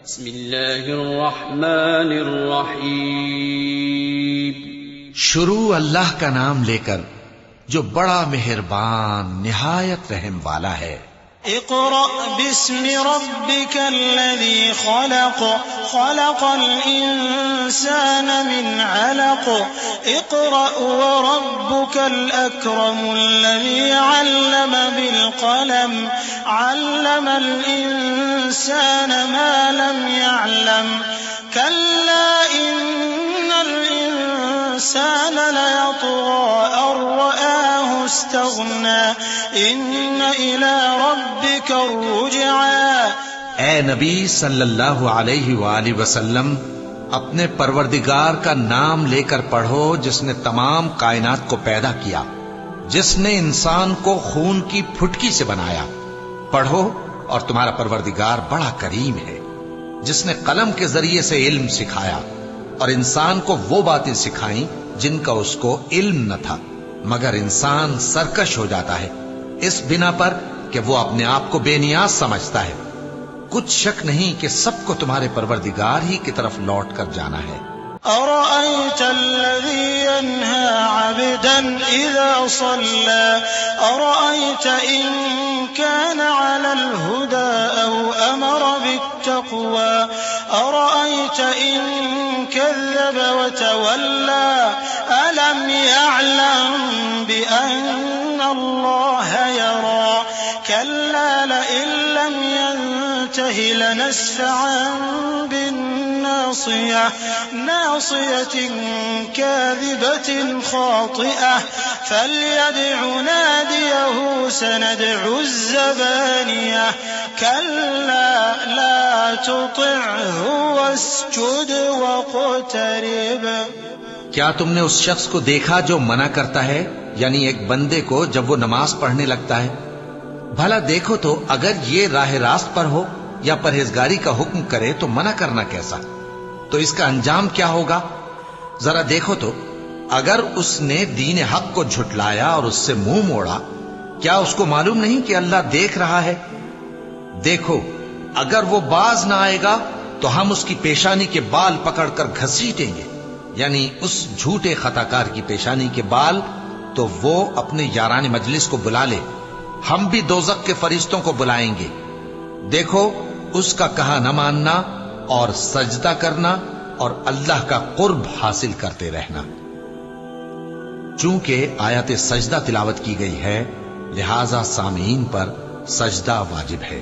بسم اللہ الرحمن الرحیم. شروع اللہ کا نام لے کر جو بڑا مہربان نہایت رحم والا ہے. اقرأ باسم ربك الذي خلق خلق الإنسان من علق اقرأ وربك الأكرم الذي علم بالقلم علم الإنسان ما لم يعلم كلا إن الإنسان ليطغى أن رآه استغنى إن إلى ربك الرجعى. اے نبی صلی اللہ علیہ وآلہ وسلم، اپنے پروردگار کا نام لے کر پڑھو جس نے تمام کائنات کو پیدا کیا، جس نے انسان کو خون کی پھٹکی سے بنایا. پڑھو اور تمہارا پروردگار بڑا کریم ہے، جس نے قلم کے ذریعے سے علم سکھایا اور انسان کو وہ باتیں سکھائیں جن کا اس کو علم نہ تھا، مگر انسان سرکش ہو جاتا ہے اس بنا پر کہ وہ اپنے آپ کو بے نیاز سمجھتا ہے. کچھ شک نہیں کہ سب کو تمہارے پروردگار ہی کی طرف لوٹ کر جانا ہے. أرأيت الذي ينهى عبدا إذا صلى أرأيت إن كان على الهدى أو أمر بالتقوى أرأيت إن كذب وتولى ألم يعلم بأن الله يرى كلا لئن لم ينته لنسفعا بالناصية ناصية كاذبة خاطئة فليدع ناديه سندع الزبانية كلا لا تطعه واسجد واقترب. کیا تم نے اس شخص کو دیکھا جو منع کرتا ہے، یعنی ایک بندے کو جب وہ نماز پڑھنے لگتا ہے؟ بھلا دیکھو تو اگر یہ راہ راست پر ہو یا پرہیزگاری کا حکم کرے تو منع کرنا کیسا؟ تو اس کا انجام کیا ہوگا؟ ذرا دیکھو تو اگر اس نے دین حق کو جھٹلایا اور اس سے منہ موڑا، کیا اس کو معلوم نہیں کہ اللہ دیکھ رہا ہے؟ دیکھو اگر وہ باز نہ آئے گا تو ہم اس کی پیشانی کے بال پکڑ کر گھسیٹیں گے، یعنی اس جھوٹے خطاکار کی پیشانی کے بال. تو وہ اپنے یاران مجلس کو بلا لے، ہم بھی دوزخ کے فرشتوں کو بلائیں گے. دیکھو اس کا کہا نہ ماننا اور سجدہ کرنا اور اللہ کا قرب حاصل کرتے رہنا. چونکہ آیت سجدہ تلاوت کی گئی ہے لہذا سامعین پر سجدہ واجب ہے.